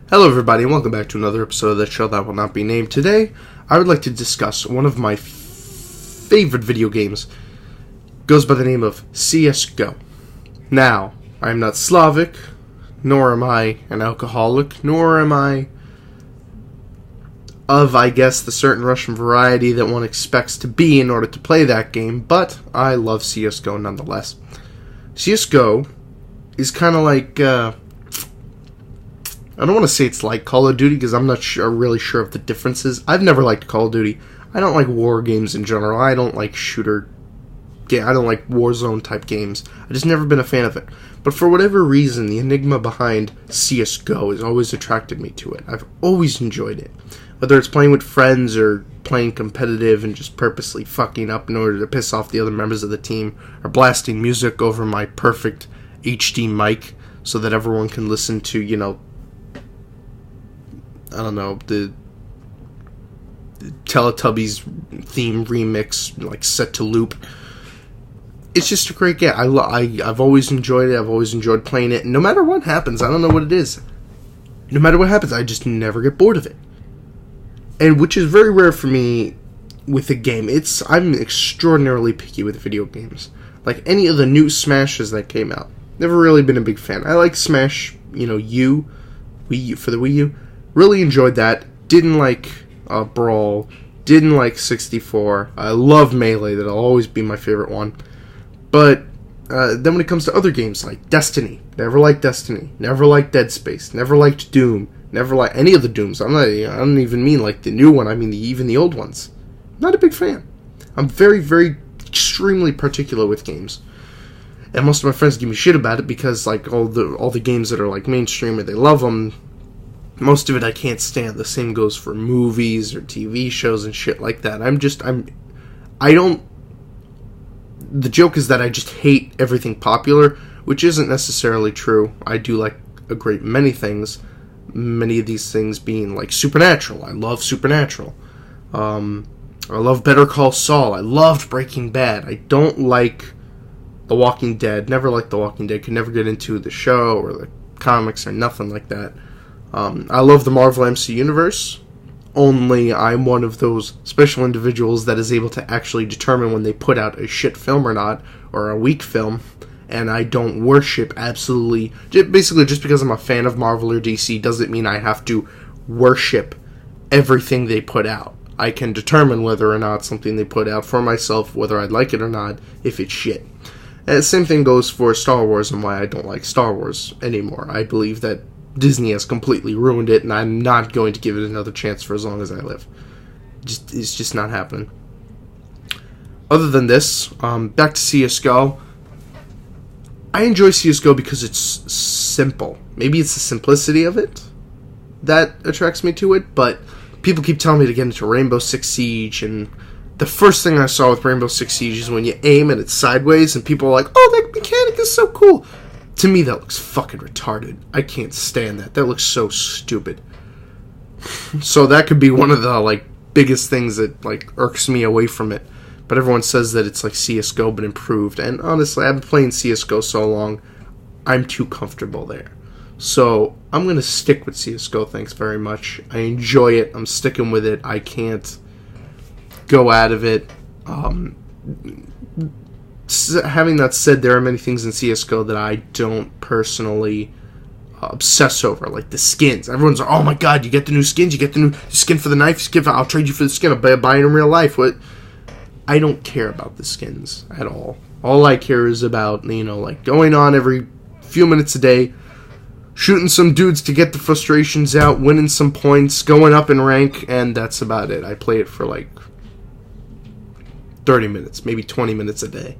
Hello everybody and welcome back to another episode of the show that will not be named. Today, I would like to discuss one of my favorite video games. It goes by the name of CSGO. Now, I am not Slavic, nor am I an alcoholic, nor am I of, I guess, the certain Russian variety that one expects to be in order to play that game, but I love CSGO nonetheless. CSGO is kind of like, I don't want to say it's like Call of Duty because I'm not really sure of the differences. I've never liked Call of Duty. I don't like war games in general. I don't like I don't like Warzone type games. I've just never been a fan of it. But for whatever reason, the enigma behind CSGO has always attracted me to it. I've always enjoyed it. Whether it's playing with friends or playing competitive and just purposely fucking up in order to piss off the other members of the team, or blasting music over my perfect HD mic so that everyone can listen to, I don't know, the Teletubbies theme remix, like, set to loop. It's just a great game. I've always enjoyed it. I've always enjoyed playing it. And no matter what happens, I don't know what it is. No matter what happens, I just never get bored of it. And which is very rare for me with a game. I'm extraordinarily picky with video games. Like any of the new Smashes that came out. Never really been a big fan. I like Smash, U, Wii U, for the Wii U. Really enjoyed that. Didn't like Brawl. Didn't like 64. I love Melee. That'll always be my favorite one. But then when it comes to other games like Destiny, never liked Destiny. Never liked Dead Space. Never liked Doom. Never liked any of the Dooms. I don't even mean like the new one. I mean even the old ones. Not a big fan. I'm very, very extremely particular with games. And most of my friends give me shit about it because like all the games that are like mainstream and they love them. Most of it I can't stand. The same goes for movies or TV shows and shit like that. The joke is that I just hate everything popular, which isn't necessarily true. I do like a great many things. Many of these things being like Supernatural. I love Supernatural. I love Better Call Saul. I loved Breaking Bad. I don't like The Walking Dead. Never liked The Walking Dead. Could never get into the show or the comics or nothing like that. I love the Marvel MC Universe, only I'm one of those special individuals that is able to actually determine when they put out a shit film or not, or a weak film, and I don't worship absolutely, basically just because I'm a fan of Marvel or DC doesn't mean I have to worship everything they put out. I can determine whether or not something they put out for myself, whether I'd like it or not, if it's shit. And the same thing goes for Star Wars and why I don't like Star Wars anymore. I believe that Disney has completely ruined it, and I'm not going to give it another chance for as long as I live. It's just not happening. Other than this, back to CSGO. I enjoy CSGO because it's simple. Maybe it's the simplicity of it that attracts me to it, but people keep telling me to get into Rainbow Six Siege, and the first thing I saw with Rainbow Six Siege is when you aim and it's sideways, and people are like, oh, that mechanic is so cool. To me, that looks fucking retarded. I can't stand that. That looks so stupid. So that could be one of the, biggest things that, irks me away from it. But everyone says that it's like CSGO, but improved. And honestly, I've been playing CSGO so long, I'm too comfortable there. So, I'm going to stick with CSGO, thanks very much. I enjoy it. I'm sticking with it. I can't go out of it. Having that said, there are many things in CSGO that I don't personally obsess over, like the skins. Everyone's like, oh my god, you get the new skins, you get the new skin for the knife, I'll trade you for the skin, I'll buy it in real life. What? I don't care about the skins at all. All I care is about, going on every few minutes a day, shooting some dudes to get the frustrations out, winning some points, going up in rank, and that's about it. I play it for 30 minutes, maybe 20 minutes a day.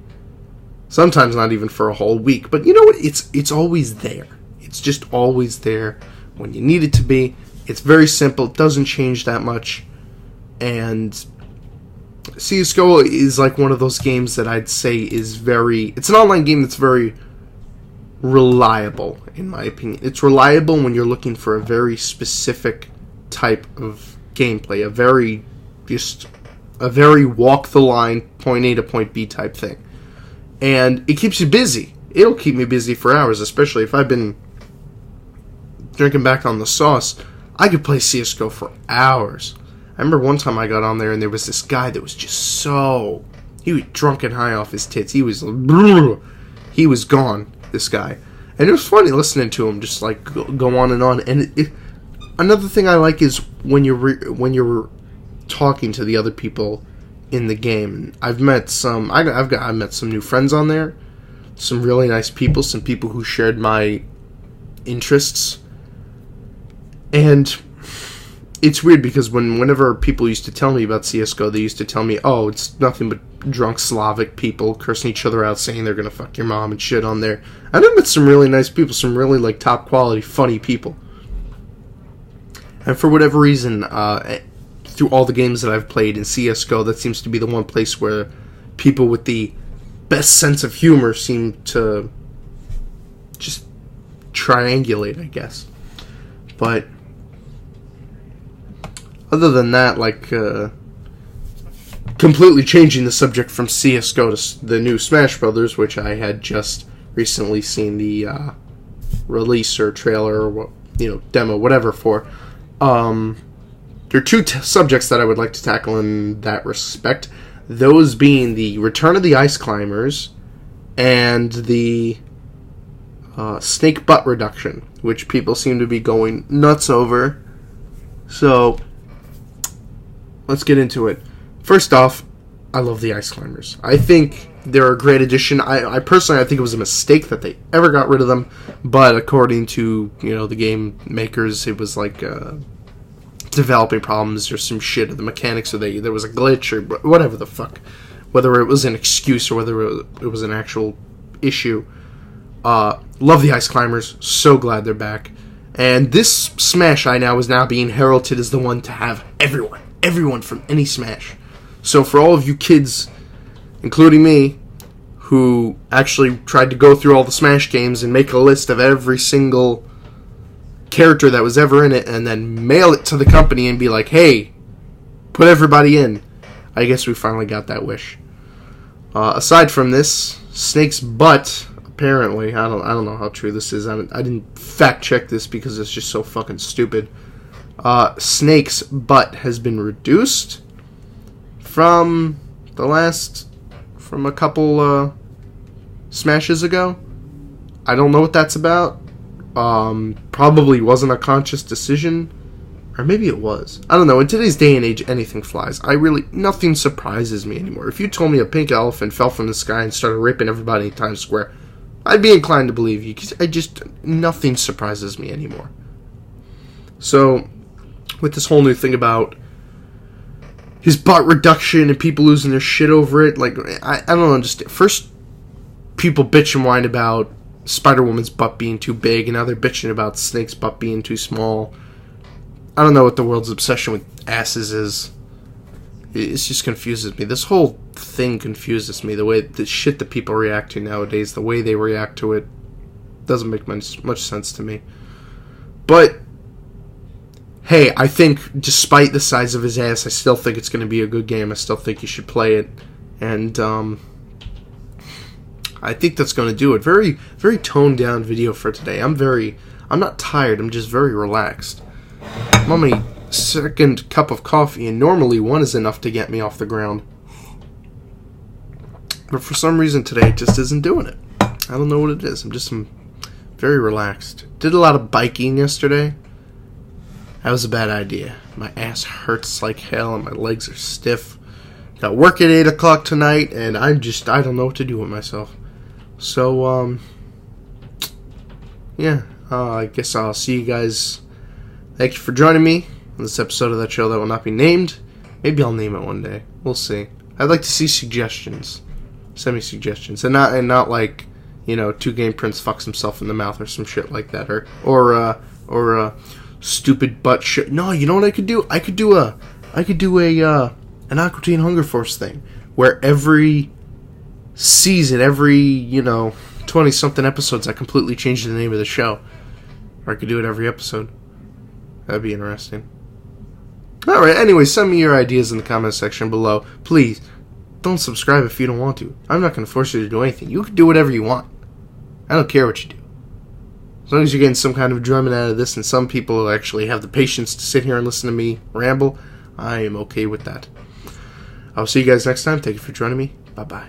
Sometimes not even for a whole week. But you know what? It's always there. It's just always there when you need it to be. It's very simple. It doesn't change that much. And CSGO is like one of those games that I'd say is it's an online game that's very reliable, in my opinion. It's reliable when you're looking for a very specific type of gameplay. A very walk the line, point A to point B type thing. And it keeps you busy. It'll keep me busy for hours, especially if I've been drinking back on the sauce, I could play CSGO for hours. I remember one time I got on there and there was this guy that was just so... He was drunk and high off his tits. He was gone, this guy. And it was funny listening to him just like go on. And another thing I like is when you're talking to the other people in the game. I've met some new friends on there. Some really nice people, some people who shared my interests. And it's weird because whenever people used to tell me about CSGO, they used to tell me, oh, it's nothing but drunk Slavic people cursing each other out, saying they're going to fuck your mom and shit on there. And I've met some really nice people, some really like top quality, funny people. And for whatever reason, through all the games that I've played in CSGO, that seems to be the one place where people with the best sense of humor seem to just triangulate, I guess. But other than that, like, completely changing the subject from CSGO to the new Smash Brothers, which I had just recently seen the release or trailer or demo, whatever for. There are two subjects that I would like to tackle in that respect. Those being the Return of the Ice Climbers and the snake butt reduction, which people seem to be going nuts over. So let's get into it. First off, I love the Ice Climbers. I think they're a great addition. I personally, I think it was a mistake that they ever got rid of them. But according to the game makers, it was like developing problems or some shit, or the mechanics, or there was a glitch or whatever the fuck. Whether it was an excuse or whether it was an actual issue. Love the Ice Climbers. So glad they're back. And this Smash now is now being heralded as the one to have everyone from any Smash. So for all of you kids, including me, who actually tried to go through all the Smash games and make a list of every single character that was ever in it and then mail it to the company and be like, hey, put everybody in, I guess we finally got that wish. Aside from this, Snake's butt, apparently, I don't know how true this is. I didn't fact check this because it's just so fucking stupid. Snake's butt has been reduced from a couple Smashes ago. I don't know what that's about. Probably wasn't a conscious decision, or maybe it was. I don't know. In today's day and age, anything flies. Nothing surprises me anymore. If you told me a pink elephant fell from the sky and started raping everybody in Times Square, I'd be inclined to believe you, because nothing surprises me anymore. So, with this whole new thing about his butt reduction and people losing their shit over it, like, I don't understand. First, people bitch and whine about Spider-Woman's butt being too big, and now they're bitching about Snake's butt being too small. I don't know what the world's obsession with asses is. It just confuses me. This whole thing confuses me. The shit that people react to nowadays, the way they react to it, doesn't make much sense to me. But hey, I think despite the size of his ass, I still think it's going to be a good game. I still think you should play it. And I think that's going to do it. Very, very toned down video for today. I'm not tired. I'm just very relaxed. I'm on my second cup of coffee, and normally one is enough to get me off the ground. But for some reason today, it just isn't doing it. I don't know what it is. I'm very relaxed. Did a lot of biking yesterday. That was a bad idea. My ass hurts like hell and my legs are stiff. Got work at 8 o'clock tonight, and I don't know what to do with myself. So, yeah, I guess I'll see you guys. Thank you for joining me on this episode of that show that will not be named. Maybe I'll name it one day. We'll see. I'd like to see suggestions. Send me suggestions. And not like, Two Game Prince fucks himself in the mouth or some shit like that. Or stupid butt shit. No, you know what I could do? I could do an Aqua Teen Hunger Force thing, where every season, every 20-something episodes, I completely change the name of the show. Or I could do it every episode. That'd be interesting. Alright, anyway, send me your ideas in the comment section below. Please, don't subscribe if you don't want to. I'm not going to force you to do anything. You can do whatever you want. I don't care what you do. As long as you're getting some kind of enjoyment out of this, and some people actually have the patience to sit here and listen to me ramble, I am okay with that. I'll see you guys next time. Thank you for joining me. Bye-bye.